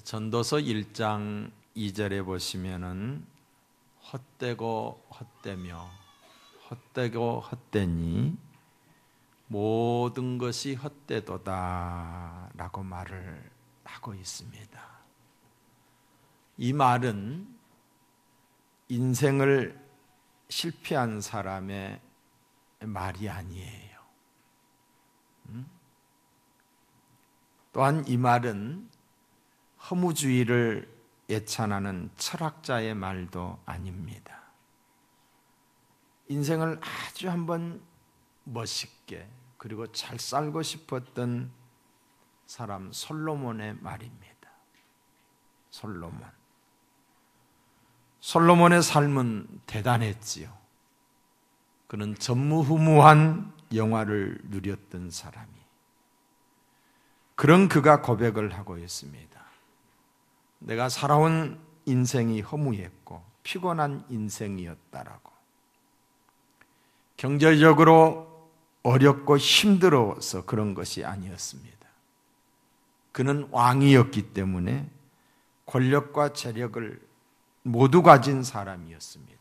전도서 1장 2절에 보시면은 헛되고 헛되며 헛되고 헛되니 모든 것이 헛되도다 라고 말을 하고 있습니다. 이 말은 인생을 실패한 사람의 말이 아니에요. 또한 이 말은 허무주의를 예찬하는 철학자의 말도 아닙니다. 인생을 아주 한번 멋있게 그리고 잘 살고 싶었던 사람 솔로몬의 말입니다. 솔로몬의 삶은 대단했지요. 그는 전무후무한 영화를 누렸던 사람이. 그런 그가 고백을 하고 있습니다. 내가 살아온 인생이 허무했고 피곤한 인생이었다라고. 경제적으로 어렵고 힘들어서 그런 것이 아니었습니다. 그는 왕이었기 때문에 권력과 재력을 모두 가진 사람이었습니다.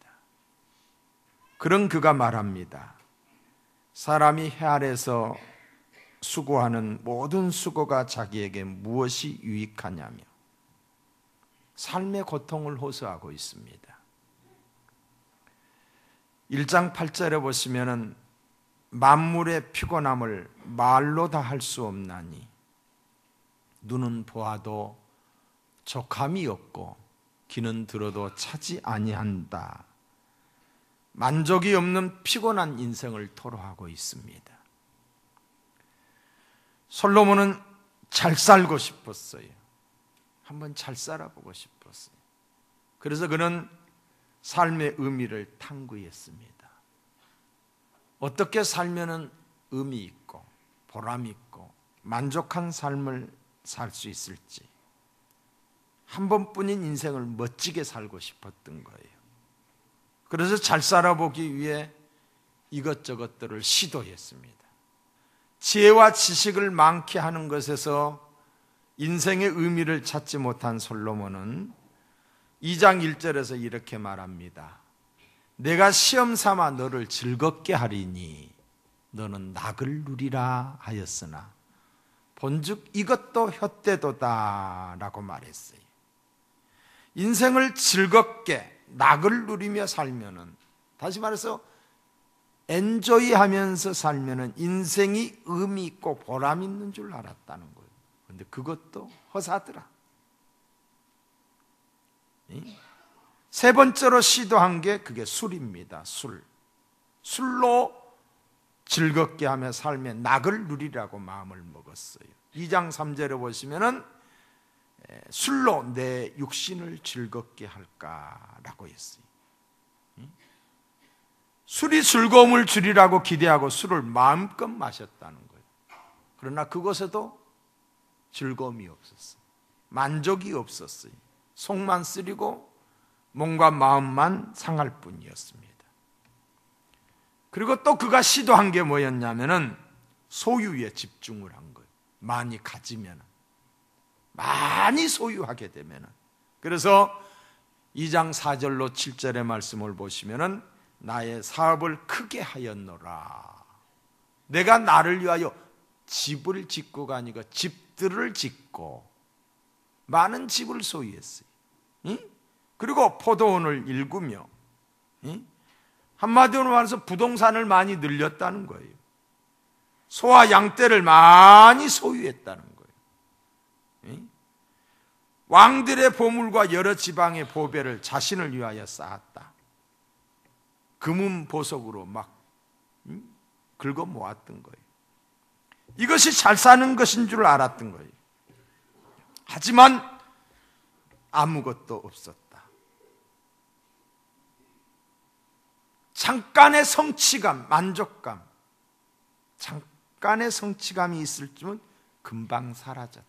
그런 그가 말합니다. 사람이 해 아래서 수고하는 모든 수고가 자기에게 무엇이 유익하냐며 삶의 고통을 호소하고 있습니다. 1장 8절에 보시면은 만물의 피곤함을 말로 다 할 수 없나니 눈은 보아도 족함이 없고 귀는 들어도 차지 아니한다. 만족이 없는 피곤한 인생을 토로하고 있습니다. 솔로몬은 잘 살고 싶었어요. 한번 잘 살아보고 싶었어요. 그래서 그는 삶의 의미를 탐구했습니다. 어떻게 살면은 의미 있고 보람 있고 만족한 삶을 살 수 있을지 한 번뿐인 인생을 멋지게 살고 싶었던 거예요. 그래서 잘 살아보기 위해 이것저것들을 시도했습니다. 지혜와 지식을 많게 하는 것에서 인생의 의미를 찾지 못한 솔로몬은 2장 1절에서 이렇게 말합니다. 내가 시험 삼아 너를 즐겁게 하리니 너는 낙을 누리라 하였으나 본즉 이것도 헛되도다 라고 말했어요. 인생을 즐겁게 낙을 누리며 살면은, 다시 말해서 엔조이하면서 살면은 인생이 의미 있고 보람 있는 줄 알았다는 거예요. 그런데 그것도 허사더라. 세 번째로 시도한 게 그게 술입니다. 술로 즐겁게 하며 삶의 낙을 누리라고 마음을 먹었어요. 2장 3절에 보시면은 술로 내 육신을 즐겁게 할까라고 했어요. 술이 즐거움을 주리라고 기대하고 술을 마음껏 마셨다는 거예요. 그러나 그것에도 즐거움이 없었어요. 만족이 없었어요. 속만 쓰리고 몸과 마음만 상할 뿐이었습니다. 그리고 또 그가 시도한 게 뭐였냐면은 소유에 집중을 한 거예요. 많이 가지면, 많이 소유하게 되면은. 그래서 2장 4절로 7절의 말씀을 보시면은 나의 사업을 크게 하였노라. 내가 나를 위하여 집을 짓고가 아니고 집들을 짓고 많은 집을 소유했어요. 그리고 포도원을 일구며, 한마디로 말해서 부동산을 많이 늘렸다는 거예요. 소와 양떼를 많이 소유했다는 거예요. 왕들의 보물과 여러 지방의 보배를 자신을 위하여 쌓았다. 금은 보석으로 막 긁어 모았던 거예요. 이것이 잘 사는 것인 줄 알았던 거예요. 하지만 아무것도 없었다. 잠깐의 성취감, 만족감, 잠깐의 성취감이 있을 줄은 금방 사라졌다.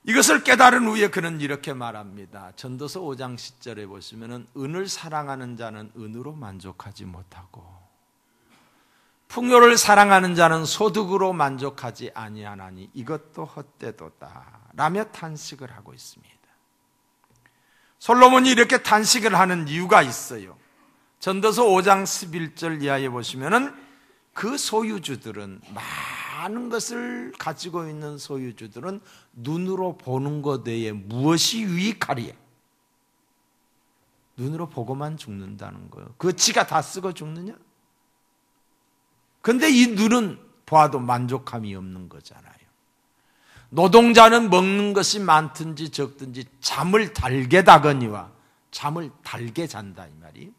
이것을 깨달은 후에 그는 이렇게 말합니다. 전도서 5장 10절에 보시면은 은을 사랑하는 자는 은으로 만족하지 못하고 풍요를 사랑하는 자는 소득으로 만족하지 아니하나니 이것도 헛되도다 라며 탄식을 하고 있습니다. 솔로몬이 이렇게 탄식을 하는 이유가 있어요. 전도서 5장 11절 이하에 보시면은 그 소유주들은, 많은 것을 가지고 있는 소유주들은 눈으로 보는 것 외에 무엇이 유익하리에? 눈으로 보고만 죽는다는 거예요. 그거 지가 다 쓰고 죽느냐? 근데 이 눈은 봐도 만족함이 없는 거잖아요. 노동자는 먹는 것이 많든지 적든지 잠을 달게 자거니와 잠을 달게 잔다 이 말이에요.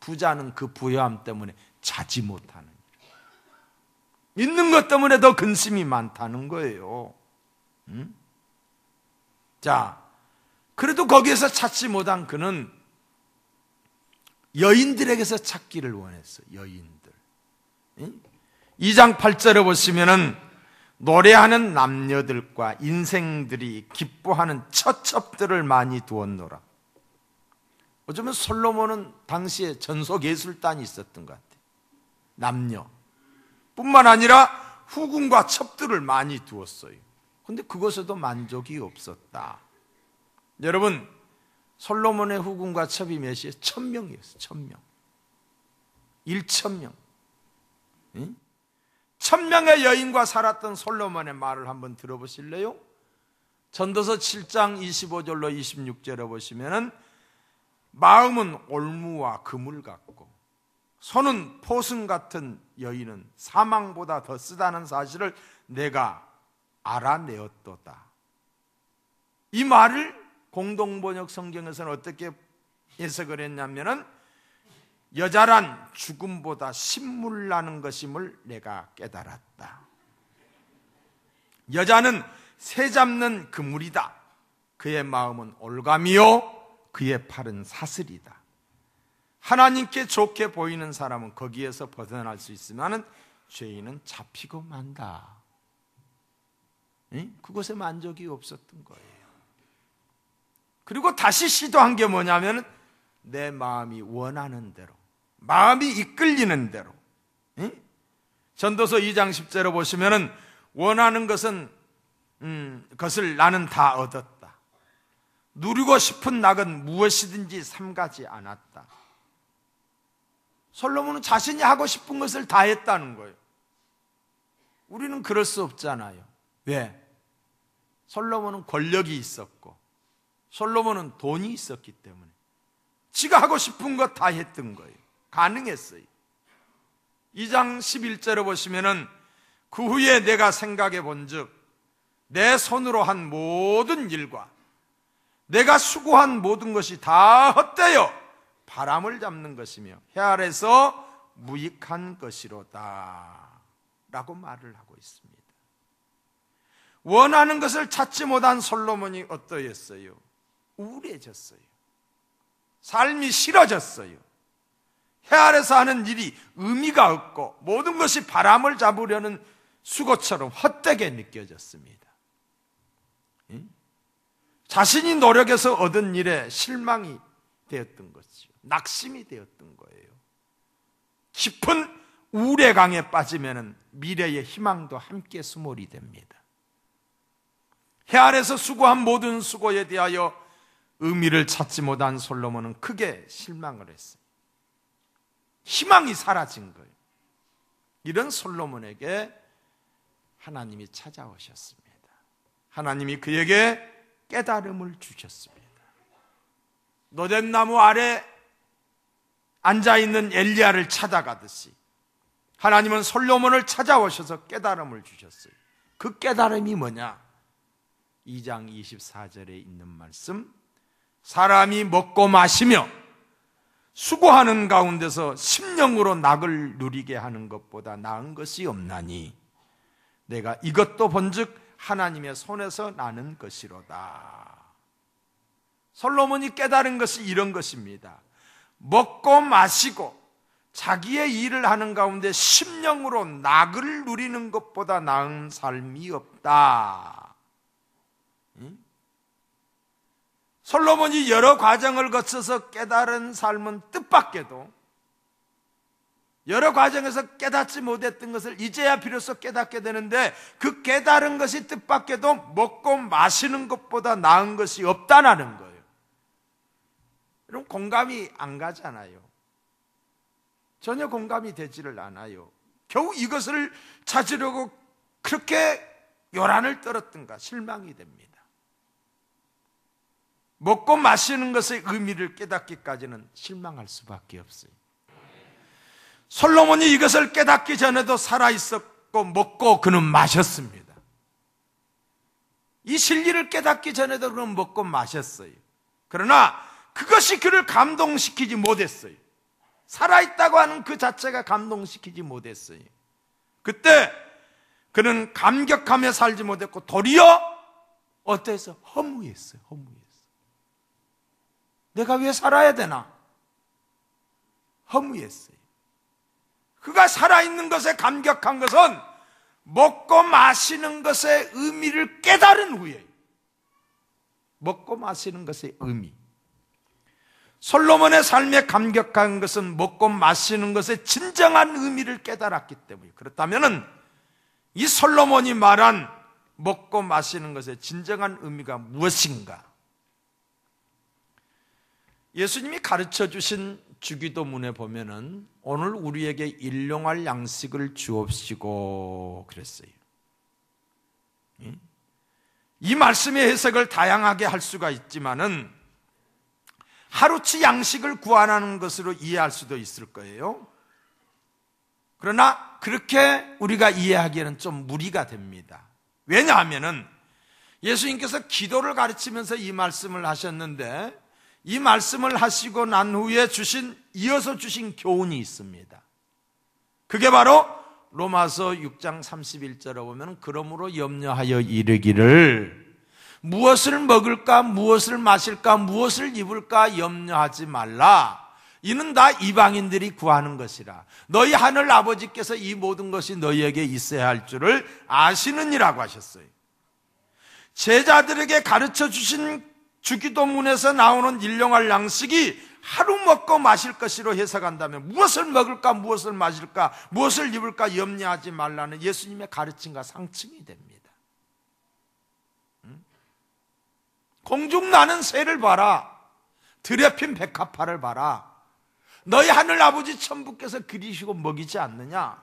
부자는 그 부여함 때문에 자지 못하는, 있는 것 때문에 더 근심이 많다는 거예요. 자, 그래도 거기에서 찾지 못한 그는 여인들에게서 찾기를 원했어요. 여인들. 2장 8절에 보시면은 노래하는 남녀들과 인생들이 기뻐하는 처첩들을 많이 두었노라. 어쩌면 솔로몬은 당시에 전속예술단이 있었던 것 같아요. 남녀 뿐만 아니라 후궁과 첩들을 많이 두었어요. 그런데 그것에도 만족이 없었다. 여러분, 솔로몬의 후궁과 첩이 몇이에요? 1000명이었어요. 1000명. 1000명. 1000명의 여인과 살았던 솔로몬의 말을 한번 들어보실래요? 전도서 7장 25절로 26절에 보시면은 마음은 올무와 그물 같고 손은 포승 같은 여인은 사망보다 더 쓰다는 사실을 내가 알아내었도다. 이 말을 공동번역 성경에서는 어떻게 해석을 했냐면은 여자란 죽음보다 신물나는 것임을 내가 깨달았다. 여자는 새 잡는 그물이다. 그의 마음은 올감이요 그의 팔은 사슬이다. 하나님께 좋게 보이는 사람은 거기에서 벗어날 수 있으면 죄인은 잡히고 만다. 그것에 만족이 없었던 거예요. 그리고 다시 시도한 게 뭐냐면 내 마음이 원하는 대로, 마음이 이끌리는 대로. 전도서 2장 10절에 보시면은 원하는 것은 것을 나는 다 얻었다. 누리고 싶은 낙은 무엇이든지 삼가지 않았다. 솔로몬은 자신이 하고 싶은 것을 다 했다는 거예요. 우리는 그럴 수 없잖아요. 왜? 솔로몬은 권력이 있었고 솔로몬은 돈이 있었기 때문에 지가 하고 싶은 것 다 했던 거예요. 가능했어요. 2장 11절에 보시면은 그 후에 내가 생각해 본즉 내 손으로 한 모든 일과 내가 수고한 모든 것이 다 헛되어 바람을 잡는 것이며 해 아래서 무익한 것이로다 라고 말을 하고 있습니다. 원하는 것을 찾지 못한 솔로몬이 어떠했어요? 우울해졌어요. 삶이 싫어졌어요. 해 아래서 하는 일이 의미가 없고 모든 것이 바람을 잡으려는 수고처럼 헛되게 느껴졌습니다. 자신이 노력해서 얻은 일에 실망이 되었던 거죠. 낙심이 되었던 거예요. 깊은 우울의 강에 빠지면 미래의 희망도 함께 수몰이 됩니다. 해 아래서 수고한 모든 수고에 대하여 의미를 찾지 못한 솔로몬은 크게 실망을 했어요. 희망이 사라진 거예요. 이런 솔로몬에게 하나님이 찾아오셨습니다. 하나님이 그에게 깨달음을 주셨습니다. 노잣나무 아래 앉아있는 엘리야를 찾아가듯이 하나님은 솔로몬을 찾아오셔서 깨달음을 주셨어요. 그 깨달음이 뭐냐? 2장 24절에 있는 말씀, 사람이 먹고 마시며 수고하는 가운데서 심령으로 낙을 누리게 하는 것보다 나은 것이 없나니 내가 이것도 본즉 하나님의 손에서 나는 것이로다. 솔로몬이 깨달은 것이 이런 것입니다. 먹고 마시고 자기의 일을 하는 가운데 심령으로 낙을 누리는 것보다 나은 삶이 없다. 솔로몬이 여러 과정을 거쳐서 깨달은 삶은 뜻밖에도 여러 과정에서 깨닫지 못했던 것을 이제야 비로소 깨닫게 되는데, 그 깨달은 것이 뜻밖에도 먹고 마시는 것보다 나은 것이 없다는 거예요. 여러분, 공감이 안 가잖아요. 전혀 공감이 되지를 않아요. 겨우 이것을 찾으려고 그렇게 요란을 떨었던가 실망이 됩니다. 먹고 마시는 것의 의미를 깨닫기까지는 실망할 수밖에 없어요. 솔로몬이 이것을 깨닫기 전에도 살아있었고 먹고 그는 마셨습니다. 이 진리를 깨닫기 전에도 그는 먹고 마셨어요. 그러나 그것이 그를 감동시키지 못했어요. 살아있다고 하는 그 자체가 감동시키지 못했어요. 그때 그는 감격하며 살지 못했고 도리어 어때서? 허무했어요. 내가 왜 살아야 되나? 허무했어요. 그가 살아있는 것에 감격한 것은 먹고 마시는 것의 의미를 깨달은 후에, 먹고 마시는 것의 의미, 솔로몬의 삶에 감격한 것은 먹고 마시는 것의 진정한 의미를 깨달았기 때문에, 그렇다면 이 솔로몬이 말한 먹고 마시는 것의 진정한 의미가 무엇인가? 예수님이 가르쳐 주신 주기도문에 보면은 오늘 우리에게 일용할 양식을 주옵시고 그랬어요. 이 말씀의 해석을 다양하게 할 수가 있지만은 하루치 양식을 구하라는 것으로 이해할 수도 있을 거예요. 그러나 그렇게 우리가 이해하기에는 좀 무리가 됩니다. 왜냐하면은 예수님께서 기도를 가르치면서 이 말씀을 하셨는데, 이 말씀을 하시고 난 후에 이어서 주신 교훈이 있습니다. 그게 바로 로마서 6장 31절에 보면, 그러므로 염려하여 이르기를 무엇을 먹을까, 무엇을 마실까, 무엇을 입을까 염려하지 말라. 이는 다 이방인들이 구하는 것이라. 너희 하늘 아버지께서 이 모든 것이 너희에게 있어야 할 줄을 아시느니라고 하셨어요. 제자들에게 가르쳐 주신 주기도문에서 나오는 일용할 양식이 하루 먹고 마실 것으로 해석한다면, 무엇을 먹을까, 무엇을 마실까, 무엇을 입을까 염려하지 말라는 예수님의 가르침과 상충이 됩니다. 공중 나는 새를 봐라, 들에 핀 백합화를 봐라. 너희 하늘 아버지 천부께서 그리시고 먹이지 않느냐?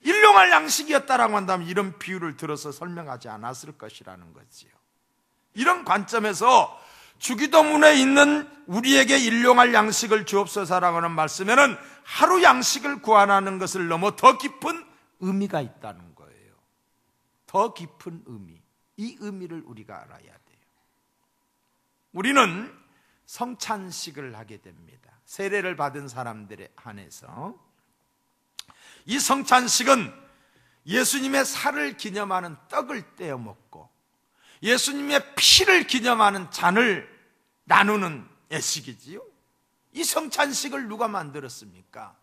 일용할 양식이었다라고 한다면 이런 비유를 들어서 설명하지 않았을 것이라는 거지요. 이런 관점에서 주기도문에 있는 우리에게 일용할 양식을 주옵소서라고 하는 말씀에는 하루 양식을 구하라는 것을 넘어 더 깊은 의미가 있다는 거예요. 더 깊은 의미, 이 의미를 우리가 알아야 돼요. 우리는 성찬식을 하게 됩니다. 세례를 받은 사람들에 한해서. 이 성찬식은 예수님의 살을 기념하는 떡을 떼어 먹고 예수님의 피를 기념하는 잔을 나누는 예식이지요. 이 성찬식을 누가 만들었습니까?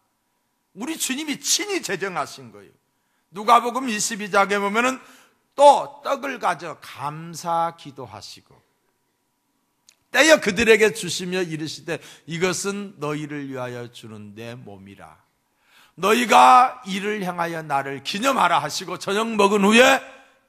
우리 주님이 친히 제정하신 거예요. 누가복음 22장에 보면은 또 떡을 가져 감사 기도하시고 떼어 그들에게 주시며 이르시되 이것은 너희를 위하여 주는 내 몸이라. 너희가 이를 향하여 나를 기념하라 하시고 저녁 먹은 후에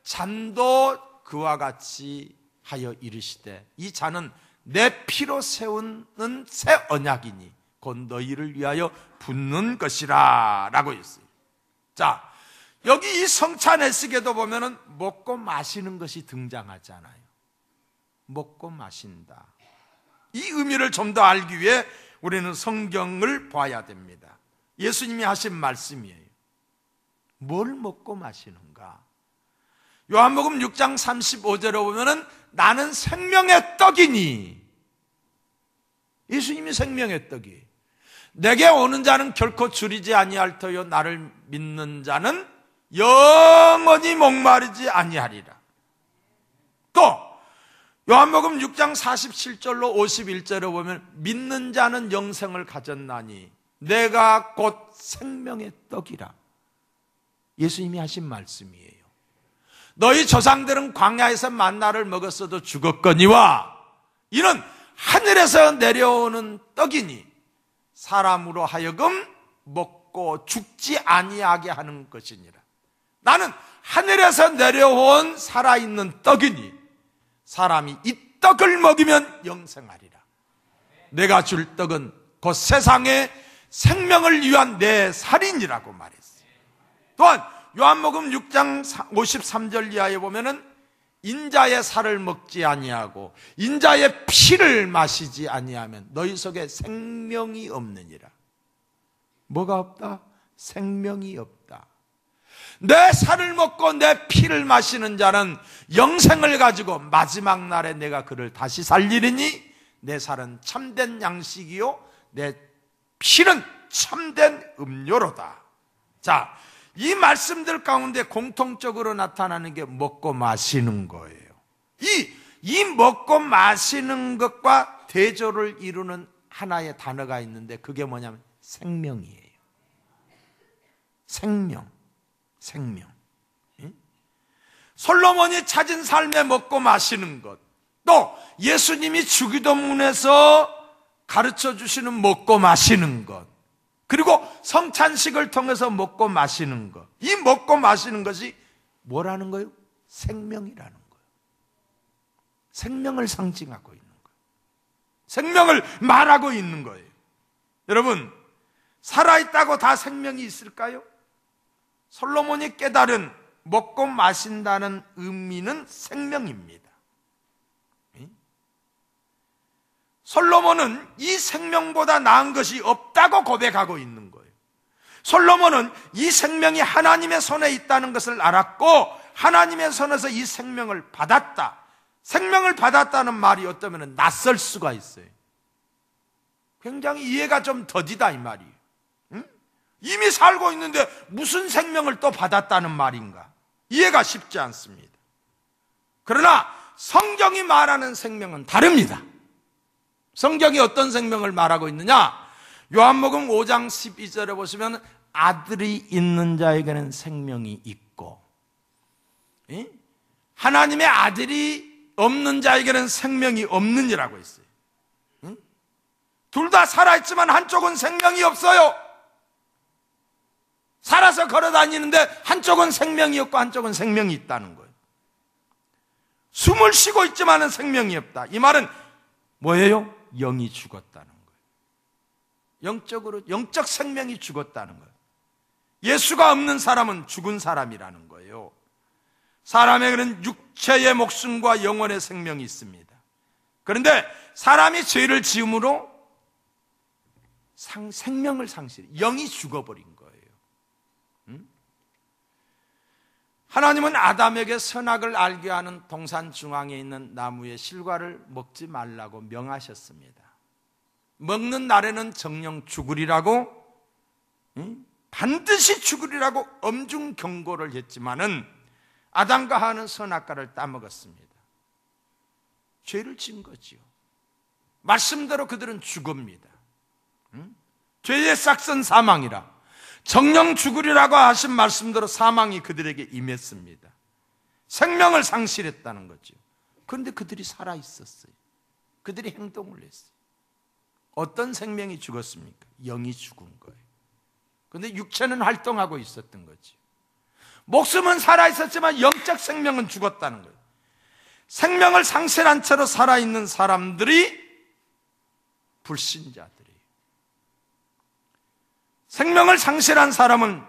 잔도 그와 같이 하여 이르시되 이 잔은 내 피로 세우는 새 언약이니 곧 너희를 위하여 붓는 것이라 라고 했어요. 자, 여기 이 성찬 예식에도 보면은 먹고 마시는 것이 등장하잖아요. 먹고 마신다. 이 의미를 좀 더 알기 위해 우리는 성경을 봐야 됩니다. 예수님이 하신 말씀이에요. 뭘 먹고 마시는가? 요한복음 6장 35절에 보면은 나는 생명의 떡이니, 예수님이 생명의 떡이 내게 오는 자는 결코 줄이지 아니할 터요 나를 믿는 자는 영원히 목마르지 아니하리라. 또 요한복음 6장 47절로 51절에 보면 믿는 자는 영생을 가졌나니 내가 곧 생명의 떡이라. 예수님이 하신 말씀이에요. 너희 조상들은 광야에서 만나를 먹었어도 죽었거니와 이는 하늘에서 내려오는 떡이니 사람으로 하여금 먹고 죽지 아니하게 하는 것이니라. 나는 하늘에서 내려온 살아있는 떡이니 사람이 이 떡을 먹으면 영생하리라. 내가 줄 떡은 곧 세상의 생명을 위한 내 살인이라고 말했어요. 또한 요한복음 6장 53절 이하에 보면은 인자의 살을 먹지 아니하고 인자의 피를 마시지 아니하면 너희 속에 생명이 없느니라. 뭐가 없다? 생명이 없다. 내 살을 먹고 내 피를 마시는 자는 영생을 가지고 마지막 날에 내가 그를 다시 살리리니 내 살은 참된 양식이요 내 피는 참된 음료로다. 자, 이 말씀들 가운데 공통적으로 나타나는 게 먹고 마시는 거예요. 이 먹고 마시는 것과 대조를 이루는 하나의 단어가 있는데 그게 뭐냐면 생명이에요. 생명. 솔로몬이 찾은 삶에 먹고 마시는 것, 또 예수님이 주기도문에서 가르쳐 주시는 먹고 마시는 것, 그리고 성찬식을 통해서 먹고 마시는 것, 이 먹고 마시는 것이 뭐라는 거예요? 생명이라는 거예요. 생명을 상징하고 있는 거예요. 생명을 말하고 있는 거예요. 여러분, 살아있다고 다 생명이 있을까요? 솔로몬이 깨달은 먹고 마신다는 의미는 생명입니다. 솔로몬은 이 생명보다 나은 것이 없다고 고백하고 있는 거예요. 솔로몬은 이 생명이 하나님의 손에 있다는 것을 알았고 하나님의 손에서 이 생명을 받았다. 생명을 받았다는 말이 어쩌면 낯설 수가 있어요. 굉장히 이해가 좀 더디다 이 말이에요. 이미 살고 있는데 무슨 생명을 또 받았다는 말인가? 이해가 쉽지 않습니다. 그러나 성경이 말하는 생명은 다릅니다. 성경이 어떤 생명을 말하고 있느냐? 요한복음 5장 12절에 보시면 아들이 있는 자에게는 생명이 있고 하나님의 아들이 없는 자에게는 생명이 없느니라고 했어요. 둘 다 살아있지만 한쪽은 생명이 없어요. 살아서 걸어다니는데 한쪽은 생명이 없고 한쪽은 생명이 있다는 거예요. 숨을 쉬고 있지만은 생명이 없다. 이 말은 뭐예요? 영이 죽었다는 거예요. 영적으로, 영적 생명이 죽었다는 거예요. 예수가 없는 사람은 죽은 사람이라는 거예요. 사람에게는 육체의 목숨과 영혼의 생명이 있습니다. 그런데 사람이 죄를 지음으로 생명을 상실해, 영이 죽어버린 거예요. 하나님은 아담에게 선악을 알게 하는 동산 중앙에 있는 나무의 실과를 먹지 말라고 명하셨습니다. 먹는 날에는 정령 죽으리라고, 반드시 죽으리라고 엄중 경고를 했지만은 아담과 하와는 선악과를 따먹었습니다. 죄를 지은 거지요. 말씀대로 그들은 죽읍니다. 죄의 싹은 사망이라. 정령 죽으리라고 하신 말씀대로 사망이 그들에게 임했습니다. 생명을 상실했다는 거죠. 그런데 그들이 살아있었어요. 그들이 행동을 했어요. 어떤 생명이 죽었습니까? 영이 죽은 거예요. 그런데 육체는 활동하고 있었던 거죠. 목숨은 살아있었지만 영적 생명은 죽었다는 거예요. 생명을 상실한 채로 살아있는 사람들이 불신자들이에요. 생명을 상실한 사람은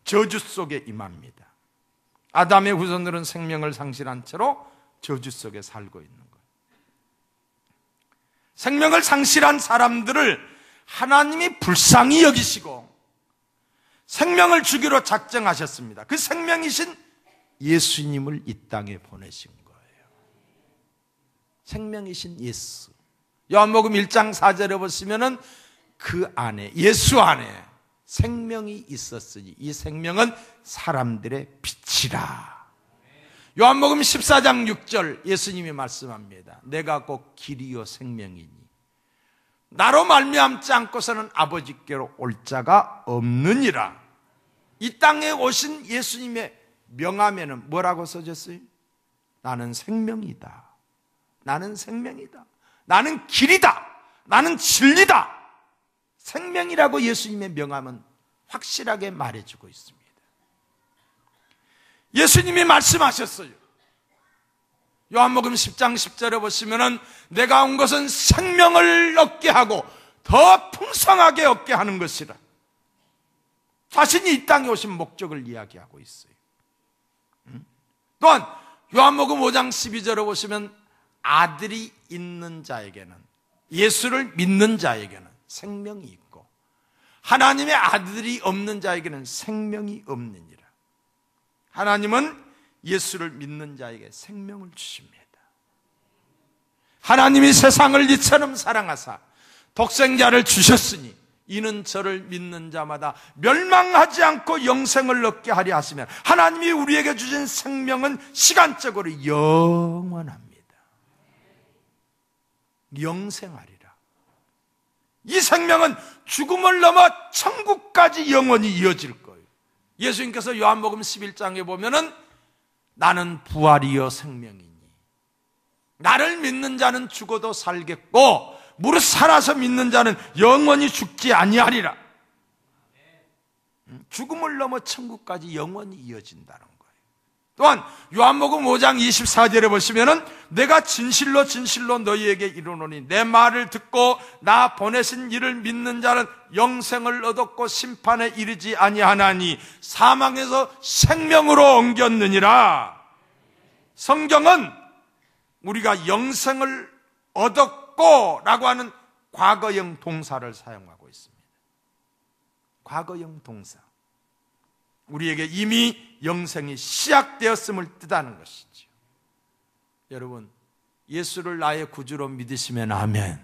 저주 속에 임합니다. 아담의 후손들은 생명을 상실한 채로 저주 속에 살고 있는 거예요. 생명을 상실한 사람들을 하나님이 불쌍히 여기시고 생명을 주기로 작정하셨습니다. 그 생명이신 예수님을 이 땅에 보내신 거예요. 생명이신 예수. 요한복음 1장 4절에 보시면은 그 안에, 예수 안에 생명이 있었으니 이 생명은 사람들의 빛이라. 요한복음 14장 6절 예수님이 말씀합니다. 내가 곧 길이요 생명이니 나로 말미암지 않고서는 아버지께로 올 자가 없느니라. 이 땅에 오신 예수님의 명함에는 뭐라고 써졌어요? 나는 생명이다. 나는 생명이다. 나는 길이다. 나는 진리다. 생명이라고 예수님의 명함은 확실하게 말해주고 있습니다. 예수님이 말씀하셨어요. 요한복음 10장 10절에 보시면은 내가 온 것은 생명을 얻게 하고 더 풍성하게 얻게 하는 것이라. 자신이 이 땅에 오신 목적을 이야기하고 있어요. 또한 요한복음 5장 12절에 보시면 아들이 있는 자에게는, 예수를 믿는 자에게는 생명이 있고 하나님의 아들이 없는 자에게는 생명이 없느니라. 하나님은 예수를 믿는 자에게 생명을 주십니다. 하나님이 세상을 이처럼 사랑하사 독생자를 주셨으니 이는 저를 믿는 자마다 멸망하지 않고 영생을 얻게 하려 하시면, 하나님이 우리에게 주신 생명은 시간적으로 영원합니다. 영생하리라. 이 생명은 죽음을 넘어 천국까지 영원히 이어질 거예요. 예수님께서 요한복음 11장에 보면은 나는 부활이요 생명이니 나를 믿는 자는 죽어도 살겠고 무릇 살아서 믿는 자는 영원히 죽지 아니하리라. 죽음을 넘어 천국까지 영원히 이어진다는 거예요. 또한 요한복음 5장 24절에 보시면은 내가 진실로 진실로 너희에게 이르노니 내 말을 듣고 나 보내신 이를 믿는 자는 영생을 얻었고 심판에 이르지 아니하나니 사망에서 생명으로 옮겼느니라. 성경은 우리가 영생을 얻었고 라고 하는 과거형 동사를 사용하고 있습니다. 과거형 동사. 우리에게 이미 영생이 시작되었음을 뜻하는 것이죠. 여러분, 예수를 나의 구주로 믿으시면 아멘.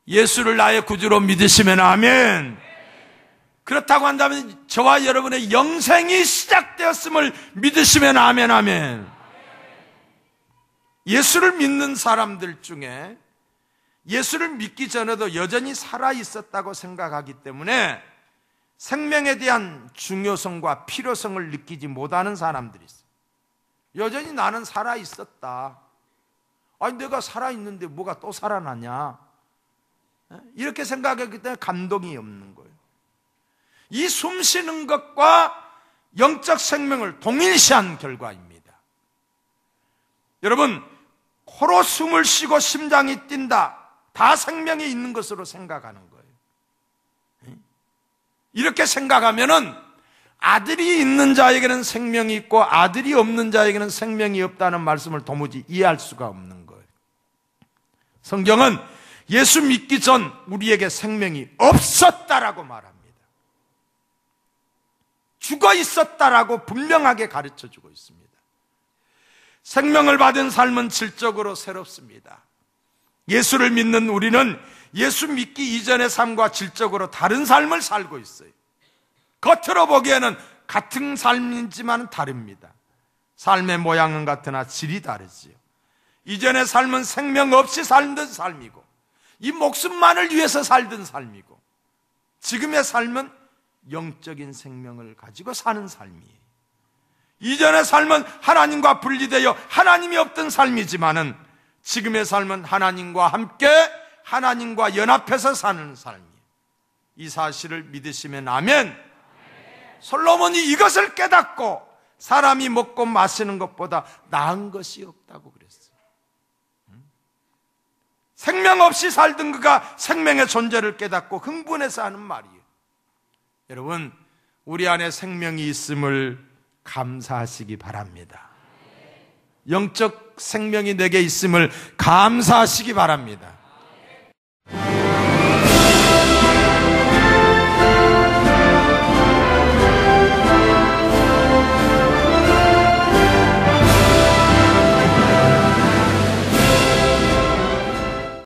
예수를 나의 구주로 믿으시면 아멘. 그렇다고 한다면 저와 여러분의 영생이 시작되었음을 믿으시면 아멘, 아멘. 예수를 믿는 사람들 중에 예수를 믿기 전에도 여전히 살아있었다고 생각하기 때문에 생명에 대한 중요성과 필요성을 느끼지 못하는 사람들이 있어요. 여전히 나는 살아있었다. 아니 내가 살아있는데 뭐가 또 살아나냐, 이렇게 생각하기 때문에 감동이 없는 거예요. 이 숨쉬는 것과 영적 생명을 동일시한 결과입니다. 여러분, 코로 숨을 쉬고 심장이 뛴다, 다 생명이 있는 것으로 생각하는 거예요. 이렇게 생각하면은 아들이 있는 자에게는 생명이 있고 아들이 없는 자에게는 생명이 없다는 말씀을 도무지 이해할 수가 없는 거예요. 성경은 예수 믿기 전 우리에게 생명이 없었다라고 말합니다. 죽어 있었다라고 분명하게 가르쳐주고 있습니다. 생명을 받은 삶은 질적으로 새롭습니다. 예수를 믿는 우리는 예수 믿기 이전의 삶과 질적으로 다른 삶을 살고 있어요. 겉으로 보기에는 같은 삶이지만 다릅니다. 삶의 모양은 같으나 질이 다르지요. 이전의 삶은 생명 없이 살던 삶이고 이 목숨만을 위해서 살던 삶이고, 지금의 삶은 영적인 생명을 가지고 사는 삶이에요. 이전의 삶은 하나님과 분리되어 하나님이 없던 삶이지만은 지금의 삶은 하나님과 함께 하나님과 연합해서 사는 삶이에요. 이 사실을 믿으시면 아멘. 솔로몬이 이것을 깨닫고 사람이 먹고 마시는 것보다 나은 것이 없다고 그랬어요. 생명 없이 살던 그가 생명의 존재를 깨닫고 흥분해서 하는 말이에요. 여러분, 우리 안에 생명이 있음을 감사하시기 바랍니다. 영적 생명이 내게 있음을 감사하시기 바랍니다.